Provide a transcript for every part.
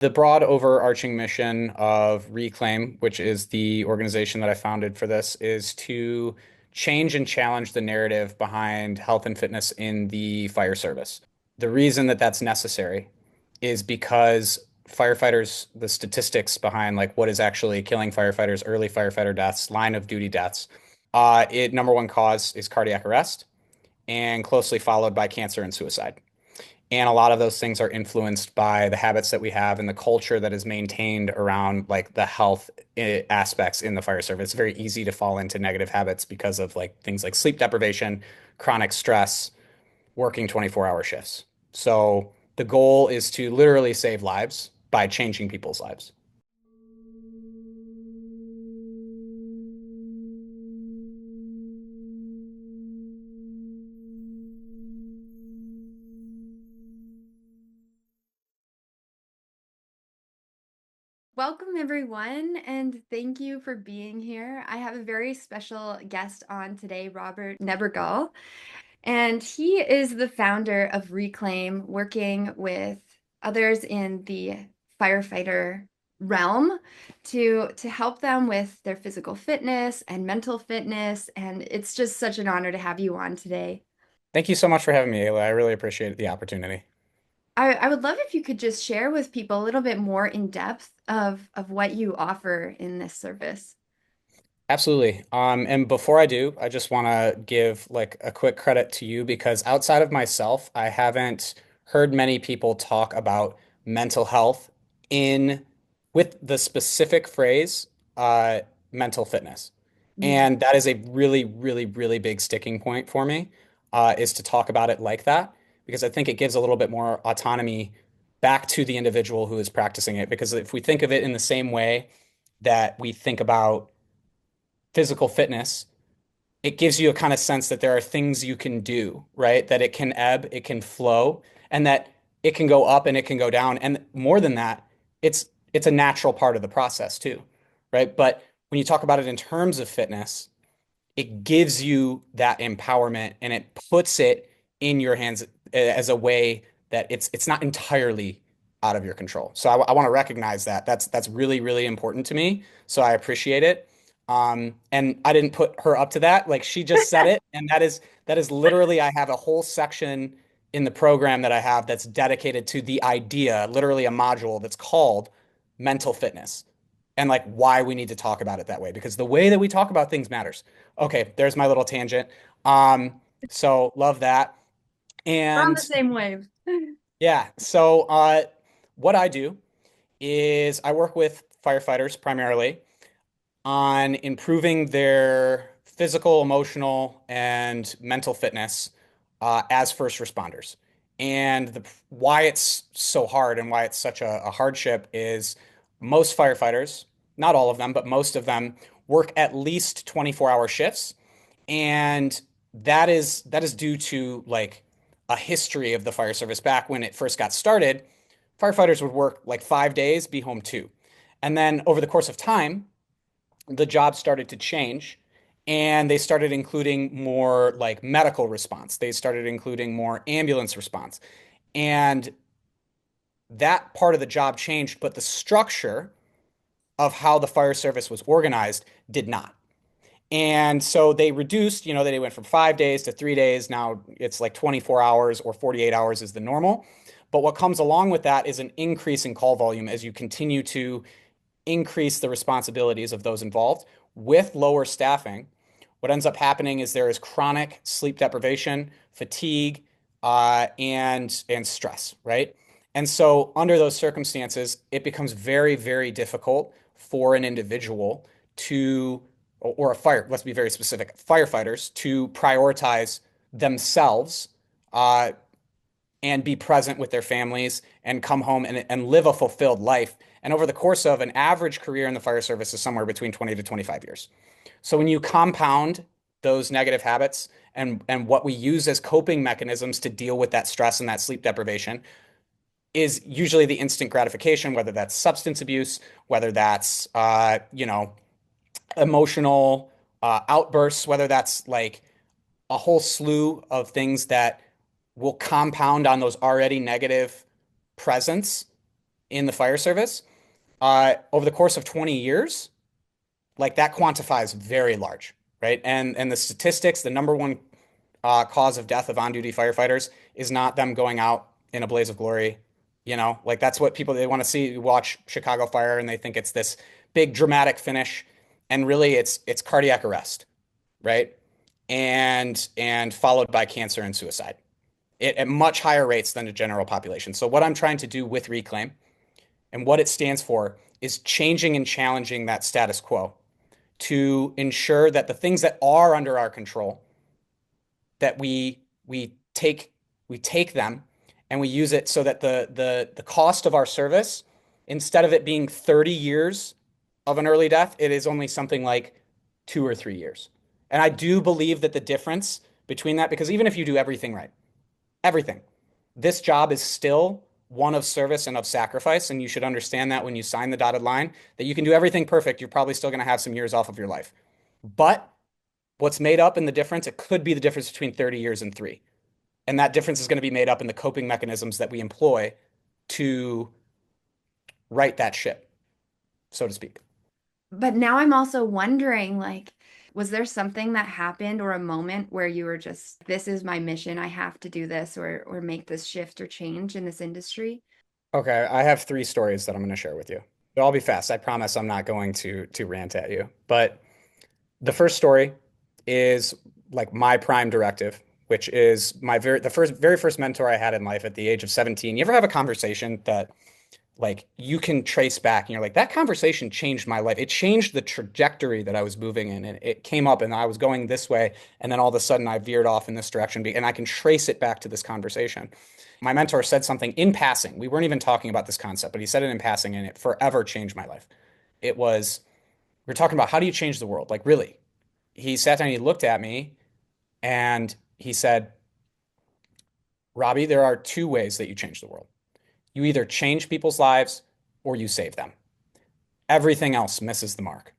the broad overarching mission of Reclaim, which is the organization that I founded for this, is to change and challenge the narrative behind health and fitness in the fire service. The reason that that's necessary is because firefighters, the statistics behind like what is actually killing firefighters, early firefighter deaths, line of duty deaths, number one cause is cardiac arrest and closely followed by cancer and suicide. And a lot of those things are influenced by the habits that we have and the culture that is maintained around like the health aspects in the fire service. It's very easy to fall into negative habits because of like things like sleep deprivation, chronic stress, working 24-hour shifts. So the goal is to literally save lives by changing people's lives. Welcome, everyone, and thank you for being here. I have a very special guest on today, Robert Nebergall, and he is the founder of Reclaim, working with others in the firefighter realm to help them with their physical fitness and mental fitness. And it's just such an honor to have you on today. Thank you so much for having me, Ayla. I really appreciate the opportunity. I would love if you could just share with people a little bit more in depth of what you offer in this service. Absolutely. And before I do, I just want to give like a quick credit to you because outside of myself, I haven't heard many people talk about mental health in with the specific phrase, uh, mental fitness. Mm. And that is a really, really, really big sticking point for me, is to talk about it like that because I think it gives a little bit more autonomy back to the individual who is practicing it. Because if we think of it in the same way that we think about physical fitness, it gives you a kind of sense that there are things you can do, right? That it can ebb, it can flow, and that it can go up and it can go down. And more than that, it's a natural part of the process too, right? But when you talk about it in terms of fitness, it gives you that empowerment and it puts it in your hands as a way that it's not entirely out of your control. So I want to recognize that. That's really, really important to me. So I appreciate it. And I didn't put her up to that. Like she just said it, and that is literally I have a whole section in the program that I have that's dedicated to the idea, literally a module that's called mental fitness and like why we need to talk about it that way because the way that we talk about things matters. Okay, there's my little tangent. So love that. We're on the And same wave. yeah, so what I do is I work with firefighters primarily on improving their physical, emotional, and mental fitness as first responders. And why it's so hard and why it's such a hardship is most firefighters, not all of them, but most of them work at least 24-hour shifts. And that is due to like a history of the fire service. Back when it first got started, firefighters would work like 5 days, be home two. And then over the course of time, the job started to change and they started including more like medical response. They started including more ambulance response. And that part of the job changed, but the structure of how the fire service was organized did not. And so they reduced, they went from 5 days to 3 days. Now it's like 24 hours or 48 hours is the normal. But what comes along with that is an increase in call volume as you continue to increase the responsibilities of those involved with lower staffing. What ends up happening is there is chronic sleep deprivation, fatigue, and stress, right? And so under those circumstances, it becomes very, very difficult for an individual to, or a fire, let's be very specific, firefighters to prioritize themselves uh, and be present with their families and come home and live a fulfilled life. And over the course of an average career in the fire service is somewhere between 20 to 25 years. So when you compound those negative habits and what we use as coping mechanisms to deal with that stress and that sleep deprivation is usually the instant gratification, whether that's substance abuse, whether that's emotional outbursts, whether that's like a whole slew of things that will compound on those already negative presence in the fire service, over the course of 20 years, like that quantifies very large, right? And the statistics, the number one cause of death of on-duty firefighters is not them going out in a blaze of glory. Like that's what people they want to see. Watch Chicago Fire and they think it's this big dramatic finish, and really it's cardiac arrest, right? And followed by cancer and suicide at much higher rates than the general population. So what I'm trying to do with Reclaim and what it stands for is changing and challenging that status quo to ensure that the things that are under our control, that we take them and we use it so that the cost of our service, instead of it being 30 years of an early death, it is only something like 2 or 3 years. And I do believe that the difference between that, because even if you do everything right, everything, this job is still one of service and of sacrifice. And you should understand that when you sign the dotted line, that you can do everything perfect. You're probably still going to have some years off of your life. But what's made up in the difference, it could be the difference between 30 years and three. And that difference is going to be made up in the coping mechanisms that we employ to right that ship, so to speak. But now I'm also wondering, like, was there something that happened or a moment where you were just, this is my mission, I have to do this or make this shift or change in this industry? Okay, I have three stories that I'm going to share with you. They'll all be fast. I promise I'm not going to rant at you. But the first story is like my prime directive, which is the very first mentor I had in life at the age of 17. You ever have a conversation that like you can trace back and you're like, that conversation changed my life. It changed the trajectory that I was moving in. And it came up and I was going this way. And then all of a sudden I veered off in this direction and I can trace it back to this conversation. My mentor said something in passing. We weren't even talking about this concept, but he said it in passing and it forever changed my life. It was, we were talking about how do you change the world? Like, really? He sat down and he looked at me and he said, Robbie, there are two ways that you change the world. You either change people's lives or you save them. Everything else misses the mark.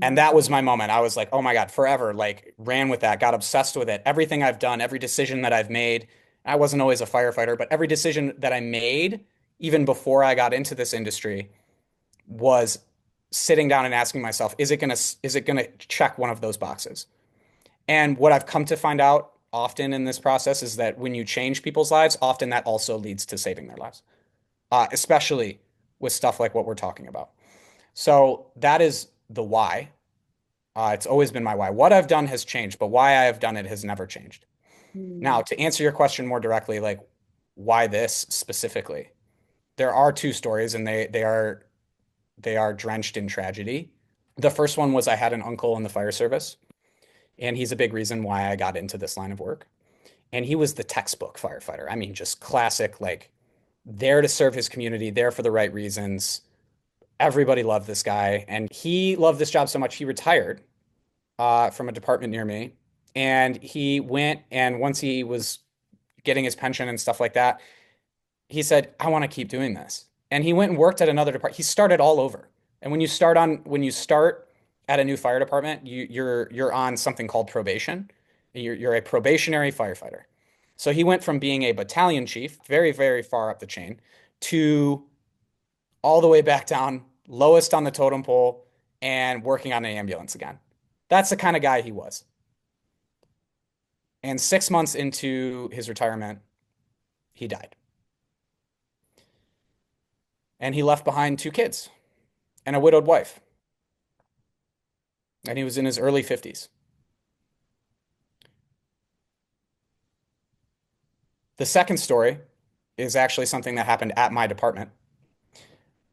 And Mm. that was my moment. I was like, oh my God, forever, like ran with that, got obsessed with it. Everything I've done, every decision that I've made, I wasn't always a firefighter, but every decision that I made, even before I got into this industry, was sitting down and asking myself, is it gonna check one of those boxes? And what I've come to find out often in this process is that when you change people's lives, often that also leads to saving their lives, especially with stuff like what we're talking about. So that is the why. It's always been my why. What I've done has changed, but why I have done it has never changed. Now, Mm. to answer your question more directly, like why this specifically, there are two stories, and they are drenched in tragedy. The first one was I had an uncle in the fire service, and he's a big reason why I got into this line of work. And he was the textbook firefighter. I mean, just classic, like there to serve his community, there for the right reasons. Everybody loved this guy, and he loved this job so much he retired from a department near me. And he went, and once he was getting his pension and stuff like that, he said, I want to keep doing this. And he went and worked at another department. He started all over. And when you start at a new fire department, you're on something called probation. You're a probationary firefighter. So he went from being a battalion chief, very, very far up the chain, to all the way back down, lowest on the totem pole, and working on an ambulance again. That's the kind of guy he was. And 6 months into his retirement, he died. And he left behind two kids and a widowed wife. And he was in his early 50s. The second story is actually something that happened at my department.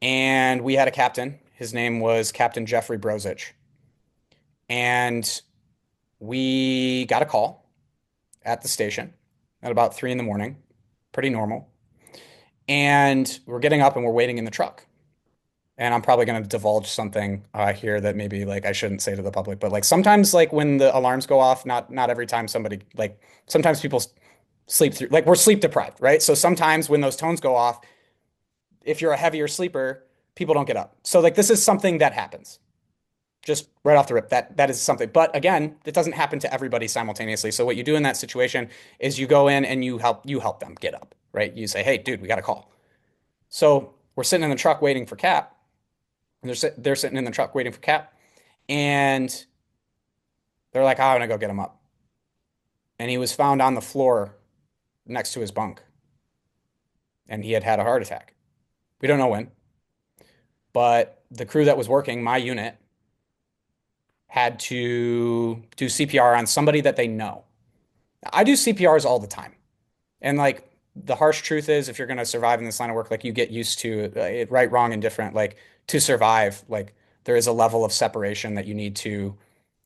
And we had a captain. His name was Captain Jeffrey Brozich. And we got a call at the station at about 3 in the morning, pretty normal. And we're getting up and we're waiting in the truck. And I'm probably going to divulge something here that maybe like I shouldn't say to the public, but like sometimes like when the alarms go off, not every time somebody like sometimes people sleep through, like we're sleep deprived, right? So sometimes when those tones go off, if you're a heavier sleeper, people don't get up. So like this is something that happens just right off the rip. That is something. But again, it doesn't happen to everybody simultaneously. So what you do in that situation is you go in and you help them get up, right? You say, "Hey, dude, we got a call." So we're sitting in the truck waiting for Cap, and they're sitting in the truck waiting for Cap, and they're like, "Oh, I'm gonna go get him up." And he was found on the floor next to his bunk, and he had had a heart attack. We don't know when, but the crew that was working, my unit, had to do CPR on somebody that they know. I do CPRs all the time. And like the harsh truth is, if you're going to survive in this line of work, like you get used to it, right, wrong, and different. Like to survive, like there is a level of separation that you need to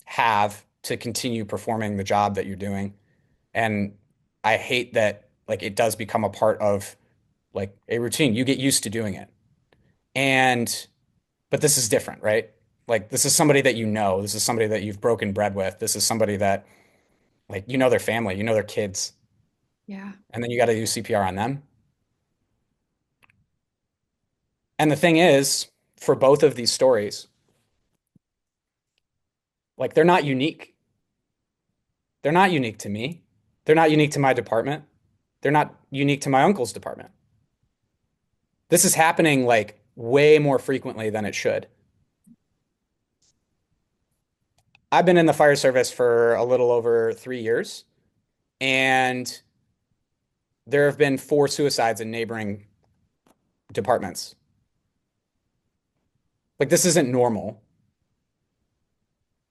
have to continue performing the job that you're doing. And I hate that like it does become a part of like a routine. You get used to doing it. And but this is different, right? Like this is somebody that you know. This is somebody that you've broken bread with. This is somebody that like you know their family, you know their kids, Yeah. and then you got to do CPR on them. And the thing is, for both of these stories, like they're not unique. They're not unique to me. They're not unique to my department. They're not unique to my uncle's department. This is happening like way more frequently than it should. I've been in the fire service for a little over 3 years, and there have been 4 suicides in neighboring departments. Like, this isn't normal.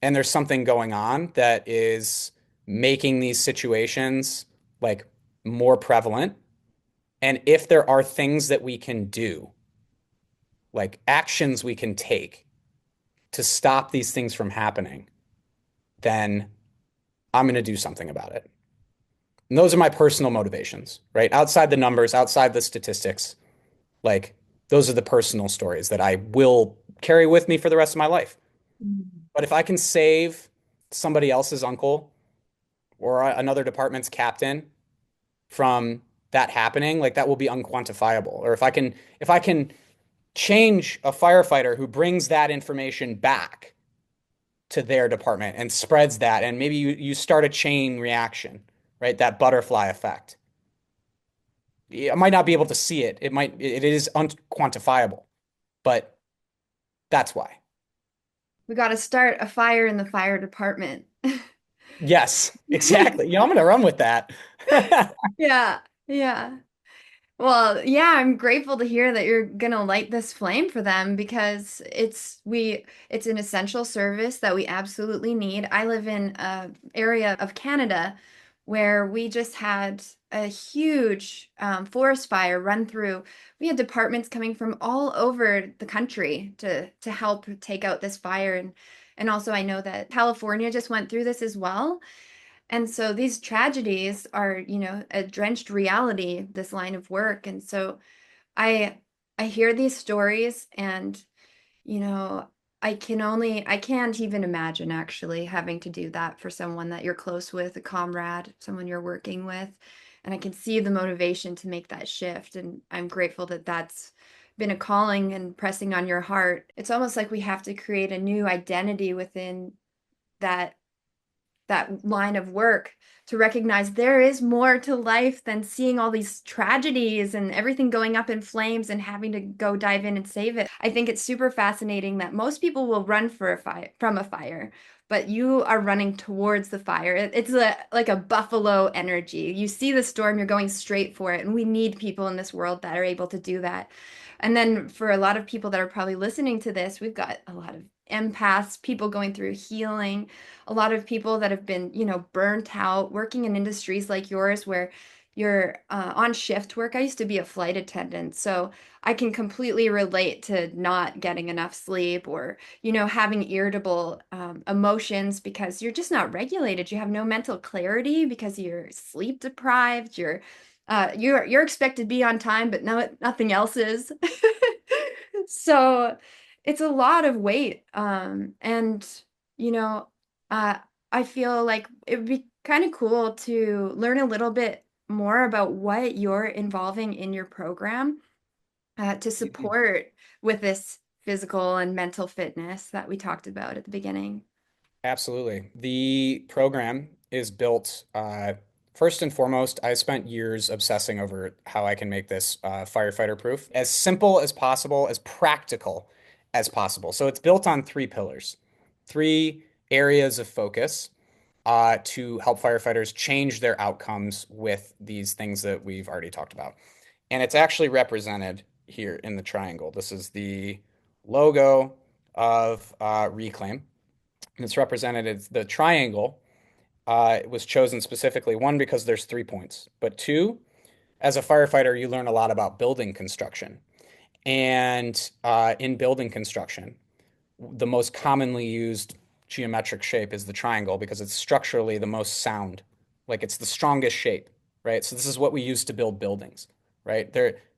And there's something going on that is making these situations like more prevalent. And if there are things that we can do, like actions we can take to stop these things from happening, then I'm going to do something about it. And those are my personal motivations, right? Outside the numbers, outside the statistics, like those are the personal stories that I will carry with me for the rest of my life. Mm. But if I can save somebody else's uncle or another department's captain from that happening, like that will be unquantifiable. Or if I can change a firefighter who brings that information back to their department and spreads that, and maybe you start a chain reaction, right? That butterfly effect. I might not be able to see it. It is unquantifiable, but that's why. We got to start a fire in the fire department. Yes, exactly. I'm gonna run with that. Yeah, yeah. Well, yeah, I'm grateful to hear that you're gonna light this flame for them because it's an essential service that we absolutely need. I live in a area of Canada where we just had a huge forest fire run through. We had departments coming from all over the country to help take out this fire, and also I know that California just went through this as well. And so these tragedies are, a drenched reality, this line of work. And so I I hear these stories and, you know, I can't even imagine actually having to do that for someone that you're close with, a comrade, someone you're working with. And I can see the motivation to make that shift. And I'm grateful that that's been a calling and pressing on your heart. It's almost like we have to create a new identity within that that line of work to recognize there is more to life than seeing all these tragedies and everything going up in flames and having to go dive in and save it. I think it's super fascinating that most people will run for a fire from a fire, but you are running towards the fire. It's like a buffalo energy. You see the storm, you're going straight for it, and we need people in this world that are able to do that. And then for a lot of people that are probably listening to this, we've got a lot of empaths, people going through healing, a lot of people that have been, burnt out, working in industries like yours where you're on shift work. I used to be a flight attendant, so I can completely relate to not getting enough sleep or, having irritable emotions because you're just not regulated. You have no mental clarity because you're sleep deprived. You're expected to be on time, but no, nothing else is. So it's a lot of weight. And you know, uh, I feel like it would be kind of cool to learn a little bit more about what you're involving in your program to support with this physical and mental fitness that we talked about at the beginning. Absolutely. The program is built First and foremost, I spent years obsessing over how I can make this firefighter proof as simple as possible, as practical as possible. So it's built on three pillars, three areas of focus to help firefighters change their outcomes with these things that we've already talked about. And it's actually represented here in the triangle. This is the logo of Reclaim. And it's represented as the triangle was chosen specifically, one, because there's 3 points, but two, as a firefighter, you learn a lot about building construction. And in building construction, the most commonly used geometric shape is the triangle because it's structurally the most sound. Like it's the strongest shape, right? So this is what we use to build buildings, right?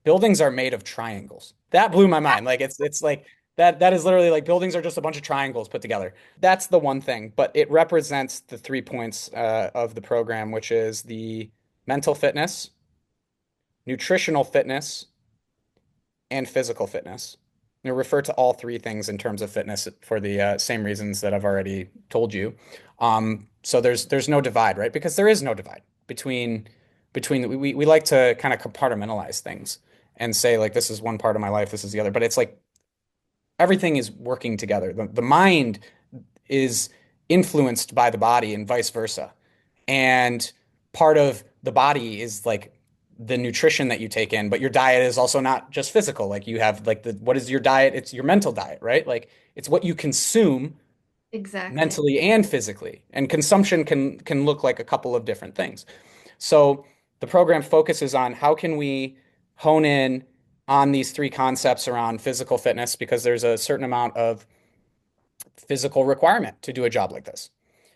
Buildings are made of triangles. That blew my mind. Like it's like that is literally like buildings are just a bunch of triangles put together. That's the one thing, but it represents the 3 points of the program, which is the mental fitness, nutritional fitness, and physical fitness. I refer to all three things in terms of fitness for the same reasons that I've already told you. So there's no divide, right? Because there is no divide between we like to kind of compartmentalize things and say like this is one part of my life, this is the other, but it's like everything is working together. The mind is influenced by the body and vice versa. And part of the body is like the nutrition that you take in, but your diet is also not just physical. Like you have like the what is your diet? It's your mental diet, right? Like it's what you consume Exactly. mentally and physically. And consumption can look like a couple of different things. So the program focuses on how can we hone in on these three concepts around physical fitness because there's a certain amount of physical requirement to do a job like this.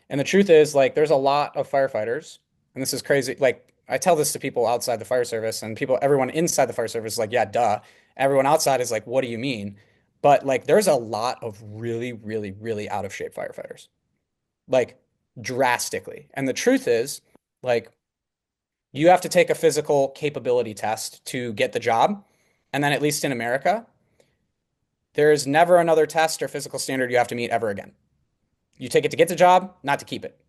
And the truth is, like, there's a lot of firefighters, and this is crazy. Like, I tell this to people outside the fire service, and everyone inside the fire service is like, yeah, duh. Everyone outside is like, what do you mean? But like, there's a lot of really, really, really out of shape firefighters, like, drastically. And the truth is, like, you have to take a physical capability test to get the job. And then, at least in America, there is never another test or physical standard you have to meet ever again. You take it to get the job, not to keep it.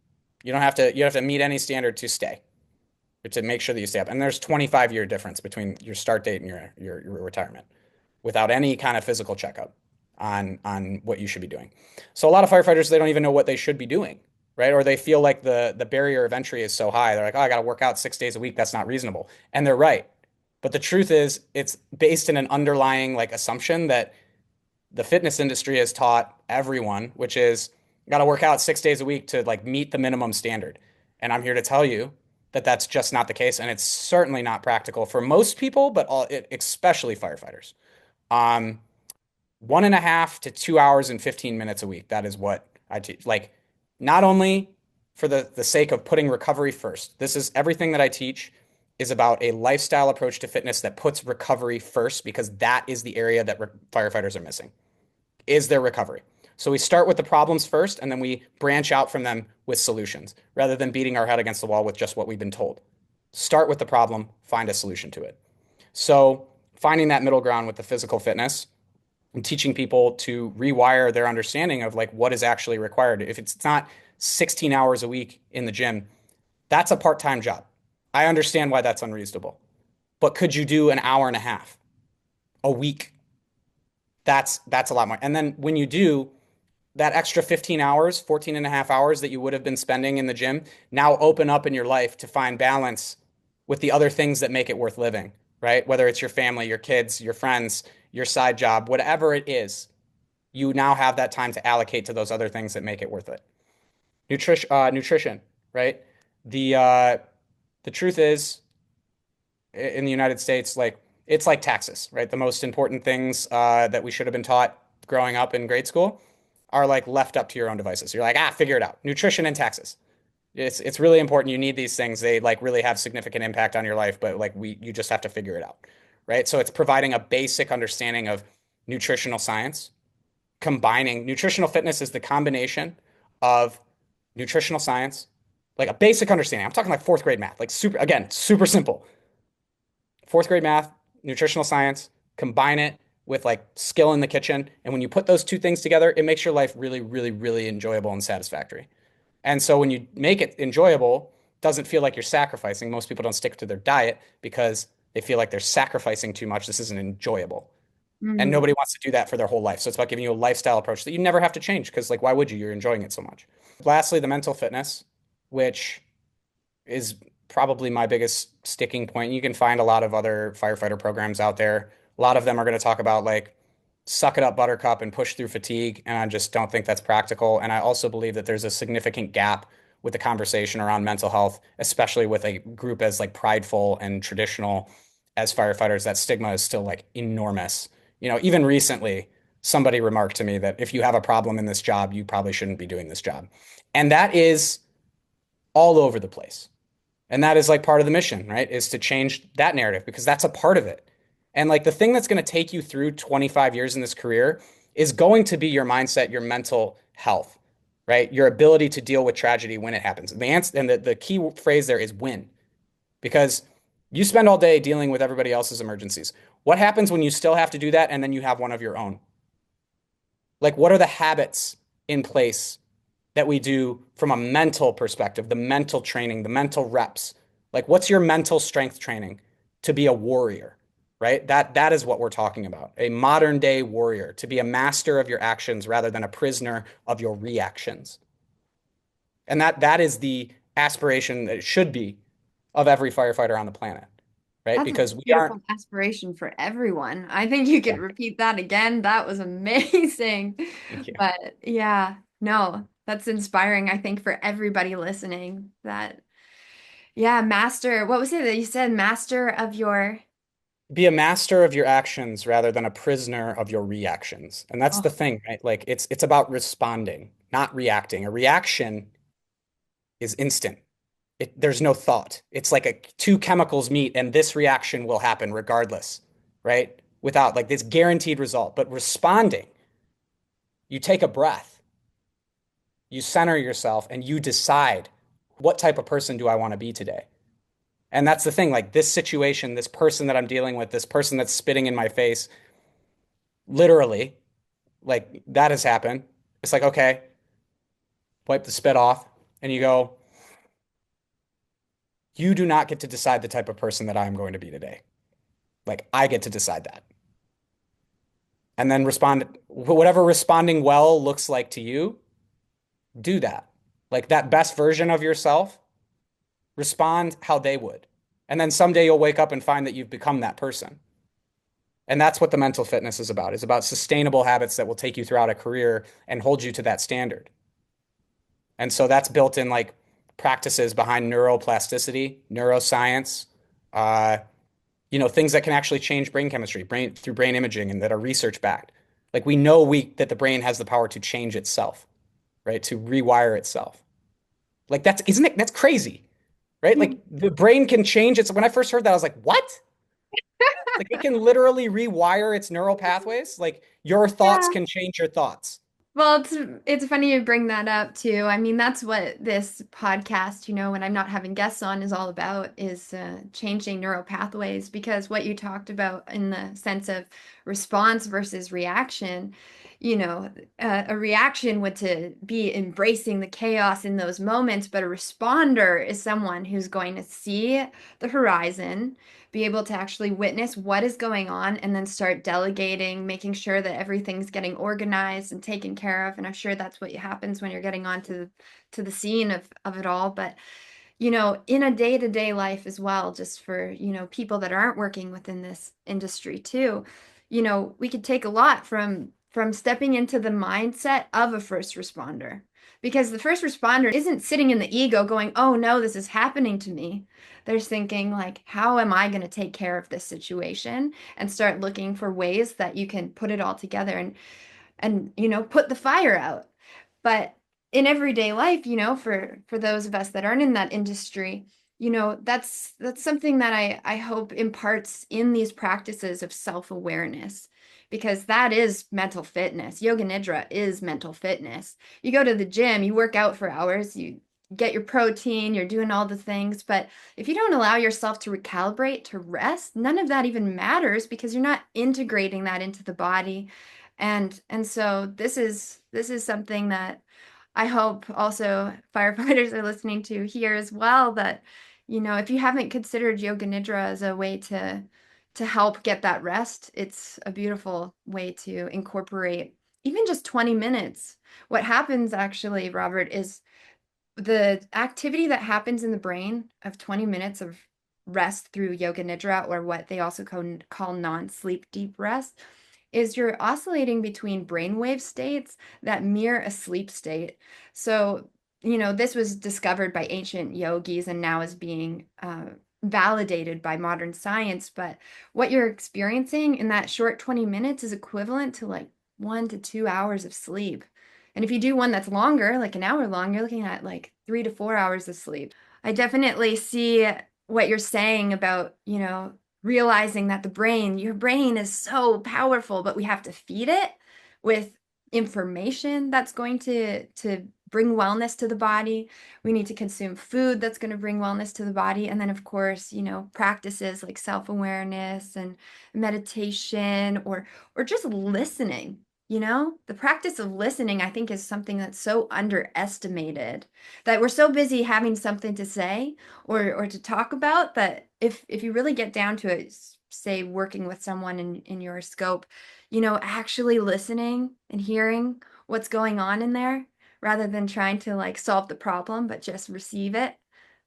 You have to meet any standard to stay or to make sure that you stay up. And there's 25-year difference between your start date and your retirement without any kind of physical checkup on what you should be doing. So a lot of firefighters they don't even know what they should be doing, right? Or they feel like the barrier of entry is so high. They're like, "Oh, I got to work out 6 days a week. That's not reasonable." And they're right. But the truth is it's based in an underlying like assumption that the fitness industry has taught everyone, which is got to work out 6 days a week to like meet the minimum standard. And I'm here to tell you that that's just not the case, and it's certainly not practical for most people, but especially firefighters. Um, 1.5 to 2 hours and 15 minutes a week. That is what I teach. Like, not only for the sake of putting recovery first. This is everything that I teach is about a lifestyle approach to fitness that puts recovery first because that is the area that firefighters are missing is their recovery. So we start with the problems first, and then we branch out from them with solutions rather than beating our head against the wall with just what we've been told. Start with the problem, find a solution to it. So finding that middle ground with the physical fitness and teaching people to rewire their understanding of like what is actually required. If it's not 16 hours a week in the gym, that's a part-time job. I understand why that's unreasonable. But could you do an hour and a half a week? That's a lot more. And then when you do, that extra 15 hours, 14 and a half hours that you would have been spending in the gym now open up in your life to find balance with the other things that make it worth living, right? Whether it's your family, your kids, your friends, your side job, whatever it is, you now have that time to allocate to those other things that make it worth it. Nutrition, right? The uh, the truth is, in the United States, like it's like taxes, right? The most important things that we should have been taught growing up in grade school are like left up to your own devices. You're like, figure it out. Nutrition and taxes. It's really important. You need these things. They like really have significant impact on your life, but like you just have to figure it out, right? So it's providing a basic understanding of nutritional science, combining nutritional fitness is the combination of nutritional science, like a basic understanding. I'm talking like fourth grade math, like super simple fourth grade math, nutritional science, combine it with like skill in the kitchen. And when you put those two things together, it makes your life really, really, really enjoyable and satisfactory. And so when you make it enjoyable, doesn't feel like you're sacrificing. Most people don't stick to their diet because they feel like they're sacrificing too much. This isn't enjoyable. And Mm. nobody wants to do that for their whole life. So it's about giving you a lifestyle approach that you never have to change because, like, why would you? You're enjoying it so much. Lastly, the mental fitness, which is probably my biggest sticking point. You can find a lot of other firefighter programs out there. A lot of them are going to talk about like suck it up, buttercup, and push through fatigue. And I just don't think that's practical. And I also believe that there's a significant gap with the conversation around mental health, especially with a group as like prideful and traditional as firefighters. That stigma is still like enormous. Even recently, somebody remarked to me that if you have a problem in this job, you probably shouldn't be doing this job. And that is all over the place. And that is like part of the mission, right? Is to change that narrative because that's a part of it. And like the thing that's going to take you through 25 years in this career is going to be your mindset, your mental health, right? Your ability to deal with tragedy when it happens. And the answer and the key phrase there is win because you spend all day dealing with everybody else's emergencies. What happens when you still have to do that and then you have one of your own? Like, what are the habits in place that we do from a mental perspective, the mental training, the mental reps? Like, what's your mental strength training to be a warrior, right? That is what we're talking about. A modern day warrior, to be a master of your actions rather than a prisoner of your reactions. And that is the aspiration that it should be of every firefighter on the planet, right? That's a Because we aren't. beautiful aspiration for everyone. I think you could Yeah, repeat that again. That was amazing. thank you. But yeah, no, that's inspiring, I think, for everybody listening. That, yeah, master, what was it that you said? Master of your, Be a master of your actions rather than a prisoner of your reactions. And that's oh, the thing, right? Like it's about responding, not reacting. A reaction is instant. There's no thought. It's like two chemicals meet and this reaction will happen regardless, right? Without like this guaranteed result. But responding, you take a breath, you center yourself, and you decide what type of person do I want to be today? And that's the thing, like this situation, this person that I'm dealing with, this person that's spitting in my face, literally, like that has happened. It's like, okay, wipe the spit off, and you go, you do not get to decide the type of person that I'm going to be today. Like, I get to decide that. And then respond, whatever responding well looks like to you, do that. Like that best version of yourself, respond how they would. And then someday you'll wake up and find that you've become that person. And that's what the mental fitness is about. It's about sustainable habits that will take you throughout a career and hold you to that standard. And so that's built in like practices behind neuroplasticity, neuroscience, uh, things that can actually change brain chemistry, brain through brain imaging and that are research backed. Like we know that the brain has the power to change itself, right? To rewire itself. Like that's isn't it that's crazy, right? Like the brain can change its when I first heard that, I was like, what? Like it can literally rewire its neural pathways. Like your thoughts yeah. can change your thoughts. Well, it's funny you bring that up too. I mean, that's what this podcast, when I'm not having guests on, is all about is changing neural pathways. Because what you talked about in the sense of response versus reaction, a reaction would to be embracing the chaos in those moments, but a responder is someone who's going to see the horizon, be able to actually witness what is going on and then start delegating, making sure that everything's getting organized and taken care of. And I'm sure that's what happens when you're getting onto to the scene of it all. But in a day-to-day life as well, just for, people that aren't working within this industry too, we could take a lot from stepping into the mindset of a first responder. Because the first responder isn't sitting in the ego going, oh no, this is happening to me. They're thinking like, how am I going to take care of this situation? And start looking for ways that you can put it all together and put the fire out. But in everyday life, for those of us that aren't in that industry, that's something that I hope imparts in these practices of self-awareness, because that is mental fitness. Yoga Nidra is mental fitness. You go to the gym, you work out for hours, you get your protein, you're doing all the things, but if you don't allow yourself to recalibrate, to rest, none of that even matters because you're not integrating that into the body. And so this is something that I hope also firefighters are listening to here as well that, if you haven't considered Yoga Nidra as a way to help get that rest, it's a beautiful way to incorporate even just 20 minutes. What happens actually, Robert, is the activity that happens in the brain of 20 minutes of rest through Yoga Nidra, or what they also call non-sleep deep rest, is you're oscillating between brainwave states that mirror a sleep state. So, this was discovered by ancient yogis and now is being validated by modern science. But what you're experiencing in that short 20 minutes is equivalent to like 1 to 2 hours of sleep. And if you do one that's longer, like an hour long, you're looking at like 3 to 4 hours of sleep. I definitely see what you're saying about, realizing that your brain is so powerful, but we have to feed it with information that's going to bring wellness to the body. We need to consume food that's going to bring wellness to the body. And then of course, practices like self-awareness and meditation or just listening. The practice of listening, I think, is something that's so underestimated that we're so busy having something to say or to talk about that if you really get down to it, say working with someone in your scope, actually listening and hearing what's going on in there rather than trying to like solve the problem, but just receive it,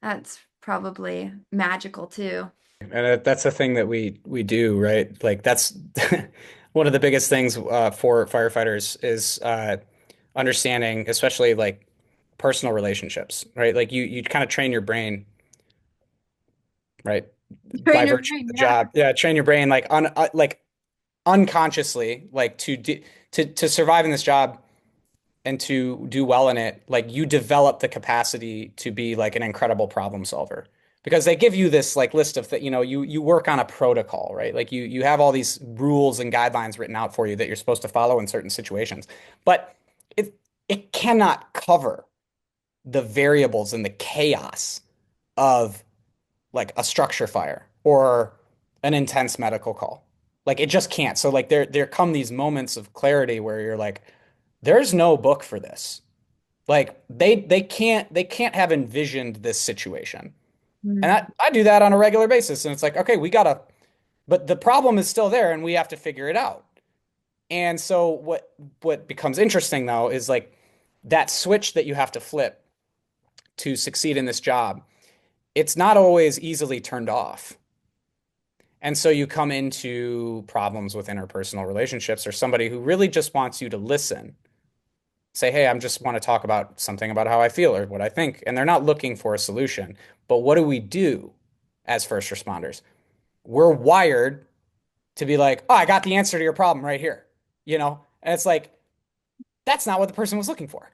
that's probably magical too. And that's a thing that we do, right? Like that's one of the biggest things for firefighters is understanding, especially like personal relationships, right? Like you kind of train your brain, right? Train By your virtue of brain, the yeah. job. Yeah, train your brain like unconsciously, like to survive in this job and to do well in it, like you develop the capacity to be like an incredible problem solver. Because they give you this like list of you work on a protocol, right? Like you have all these rules and guidelines written out for you that you're supposed to follow in certain situations. But it cannot cover the variables and the chaos of like a structure fire or an intense medical call. Like it just can't. So like there come these moments of clarity where you're like, there's no book for this. Like they can't have envisioned this situation. And Mm. I do that on a regular basis. And it's like, okay, we gotta, but the problem is still there and we have to figure it out. And so what becomes interesting though is like that switch that you have to flip to succeed in this job, it's not always easily turned off. And so you come into problems with interpersonal relationships or somebody who really just wants you to listen. Say, hey, I just want to talk about something about how I feel or what I think. And they're not looking for a solution. But what do we do as first responders? We're wired to be like, oh, I got the answer to your problem right here. And it's like, that's not what the person was looking for.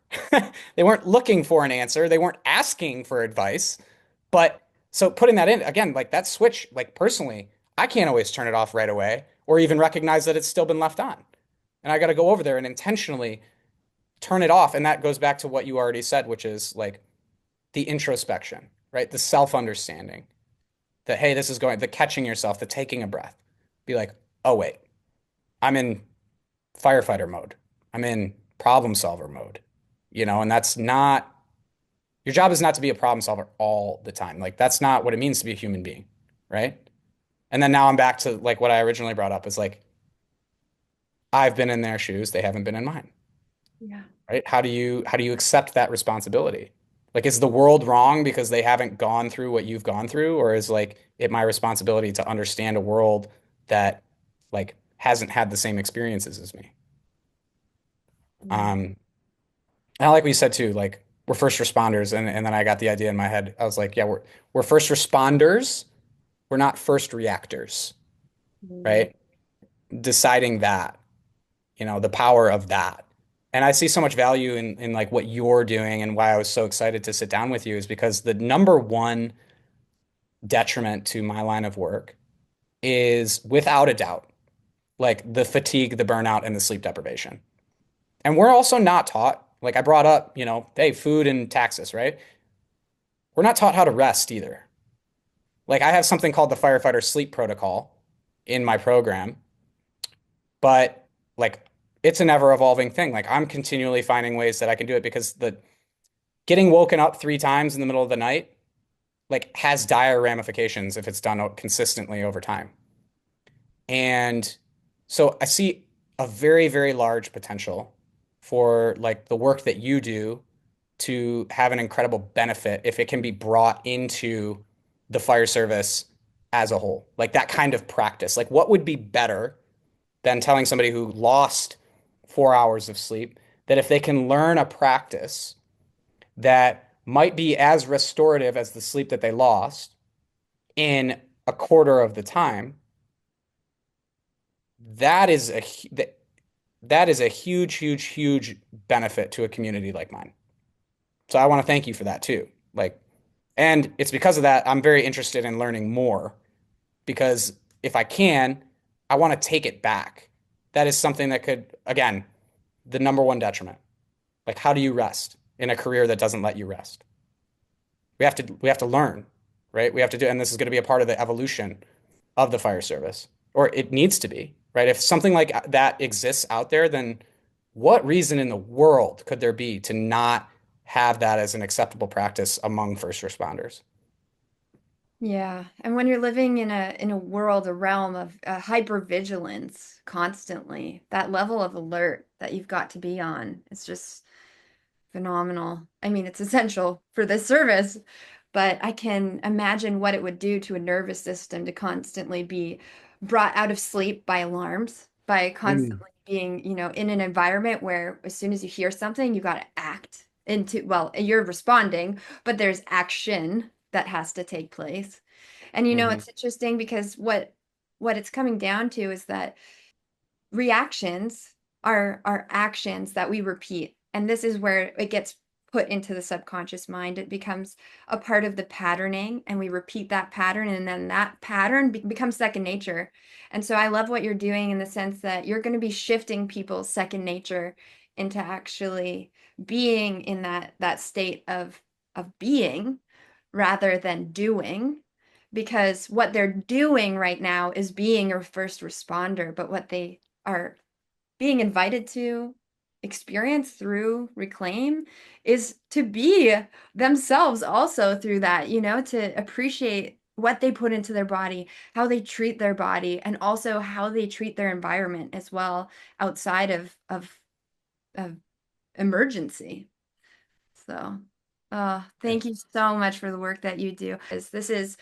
They weren't looking for an answer. They weren't asking for advice. But so putting that in again, like that switch, like personally, I can't always turn it off right away or even recognize that it's still been left on. And I got to go over there and intentionally turn it off. And that goes back to what you already said, which is like the introspection, right? The self-understanding that, hey, this is going, the catching yourself, the taking a breath. Be like, oh, wait, I'm in firefighter mode. I'm in problem solver mode, and that's not, your job is not to be a problem solver all the time. Like, that's not what it means to be a human being, right? And then now I'm back to like what I originally brought up is like, I've been in their shoes, they haven't been in mine. Yeah. Right? How do you accept that responsibility? Like, is the world wrong because they haven't gone through what you've gone through, or is like it my responsibility to understand a world that like hasn't had the same experiences as me? Yeah. Um, and I like what you said too, like we're first responders, and then I got the idea in my head. I was like, yeah, we're first responders, we're not first reactors, Mm. right? Deciding that. The power of that. And I see so much value in like what you're doing and why I was so excited to sit down with you is because the number one detriment to my line of work is without a doubt like the fatigue, the burnout, and the sleep deprivation. And we're also not taught, like I brought up, hey, food and taxes, right? We're not taught how to rest either. Like I have something called the firefighter sleep protocol in my program, but like it's an ever evolving thing. Like I'm continually finding ways that I can do it because the getting woken up 3 times in the middle of the night like has dire ramifications if it's done consistently over time. And so I see a very, very large potential for like the work that you do to have an incredible benefit if it can be brought into the fire service as a whole. Like that kind of practice. Like what would be better than telling somebody who lost 4 hours of sleep that if they can learn a practice that might be as restorative as the sleep that they lost in a quarter of the time, that is a that is a huge, huge, huge benefit to a community like mine. So I want to thank you for that too. Like, and it's because of that I'm very interested in learning more because if I can, I want to take it back. That is something that could, again, the number one detriment. Like, how do you rest in a career that doesn't let you rest? We have to learn, right? We have to do, and this is going to be a part of the evolution of the fire service, or it needs to be, right? If something like that exists out there, then what reason in the world could there be to not have that as an acceptable practice among first responders? Yeah, and when you're living in a world, a realm of hypervigilance constantly, that level of alert that you've got to be on, it's just phenomenal. I mean, it's essential for this service, but I can imagine what it would do to a nervous system to constantly be brought out of sleep by alarms, by Mm. constantly being, in an environment where as soon as you hear something, you got to act into, well, you're responding, but there's action that has to take place. And Hmm. it's interesting because what it's coming down to is that reactions are actions that we repeat. And this is where it gets put into the subconscious mind. It becomes a part of the patterning, and we repeat that pattern, and then that pattern becomes second nature. And so I love what you're doing in the sense that you're going to be shifting people's second nature into actually being in that state of being rather than doing, because what they're doing right now is being a first responder, but what they are being invited to experience through Reclaim is to be themselves also through that, to appreciate what they put into their body, how they treat their body, and also how they treat their environment as well outside of emergency. So, thank you so much for the work that you do. This is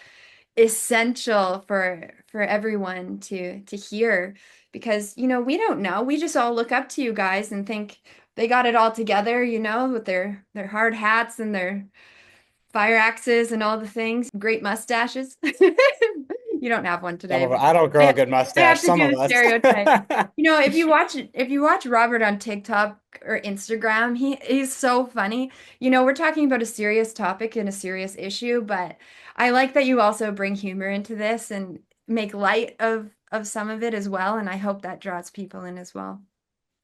essential for everyone to hear, because we don't know, we just all look up to you guys and think they got it all together, with their hard hats and their fire axes and all the things, great mustaches. You don't have one Some today, of us, but I don't grow a I, good I have mustache. to Some do of a us. stereotype. If you watch Robert on TikTok or Instagram, he's so funny. We're talking about a serious topic and a serious issue, but I like that you also bring humor into this and make light of some of it as well, and I hope that draws people in as well.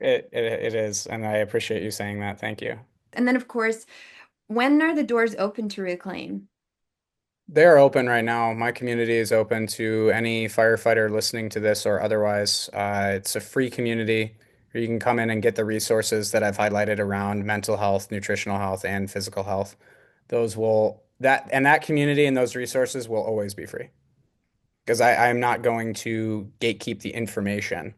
It is, and I appreciate you saying that. Thank you. And then, of course, when are the doors open to Reclaim? They're open right now. My community is open to any firefighter listening to this or otherwise. It's a free community where you can come in and get the resources that I've highlighted around mental health, nutritional health, and physical health. Those will that and that community and those resources will always be free because I am not going to gatekeep the information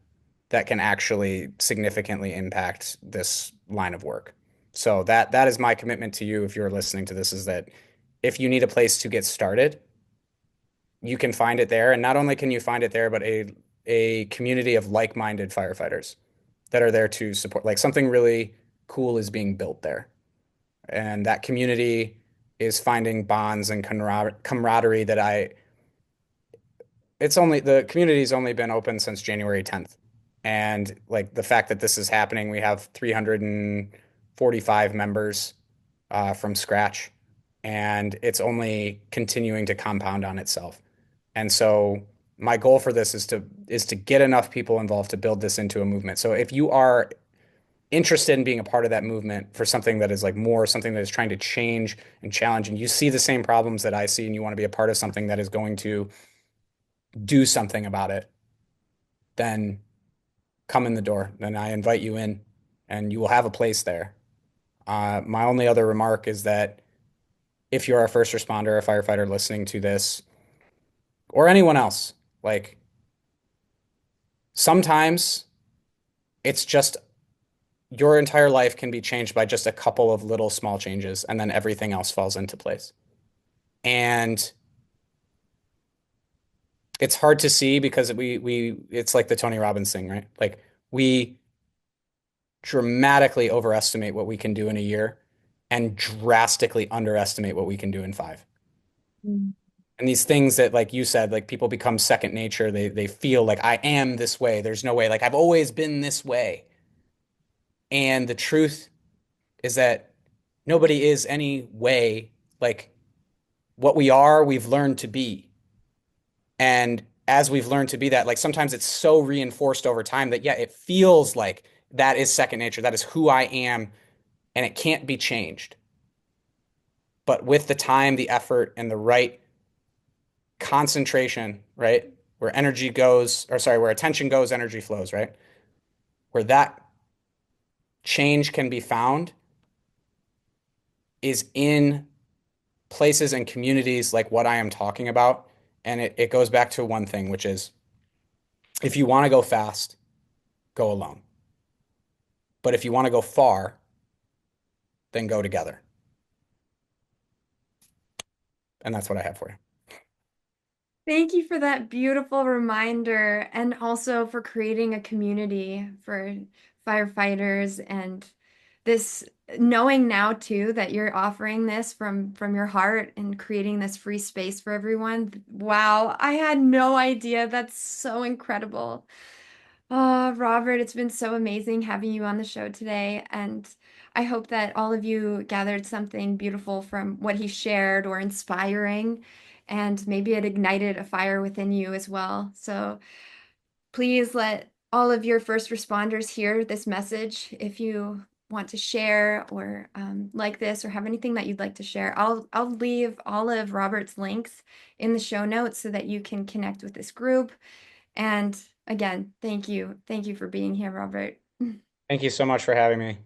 that can actually significantly impact this line of work. So that is my commitment to you if you're listening to this is that if you need a place to get started, you can find it there. And not only can you find it there, but a community of like-minded firefighters that are there to support. Like something really cool is being built there. And that community is finding bonds and camaraderie that I it's only the community's only been open since January 10th. And like the fact that this is happening, we have 345 members from scratch, and it's only continuing to compound on itself. And so my goal for this is to get enough people involved to build this into a movement. So if you are interested in being a part of that movement for something that is like more something that is trying to change and challenge, and you see the same problems that I see, and you want to be a part of something that is going to do something about it, then come in the door. Then I invite you in, and you will have a place there. My only other remark is that if you're a first responder, a firefighter listening to this, or anyone else, like sometimes it's just your entire life can be changed by just a couple of little small changes, and then everything else falls into place. And it's hard to see because we it's like the Tony Robbins thing, right? Like we dramatically overestimate what we can do in a year and drastically underestimate what we can do in 5. Mm. And these things that, like you said, like people become second nature. They feel like I am this way. There's no way. Like I've always been this way. And the truth is that nobody is any way like what we are, we've learned to be. And as we've learned to be that, like sometimes it's so reinforced over time that, yeah, it feels like that is second nature. That is who I am, and it can't be changed. But with the time, the effort, and the right concentration, right? Where energy goes, or sorry, where attention goes, energy flows, right? Where that change can be found is in places and communities like what I am talking about. And it goes back to one thing, which is if you want to go fast, go alone. But if you want to go far, then go together. And that's what I have for you. Thank you for that beautiful reminder and also for creating a community for firefighters and this knowing now too that you're offering this from your heart and creating this free space for everyone. Wow, I had no idea. That's so incredible. Robert, it's been so amazing having you on the show today, and I hope that all of you gathered something beautiful from what he shared or inspiring, and maybe it ignited a fire within you as well. So please let all of your first responders hear this message. If you want to share or like this or have anything that you'd like to share, I'll leave all of Robert's links in the show notes so that you can connect with this group. And again, thank you. Thank you for being here, Robert. Thank you so much for having me.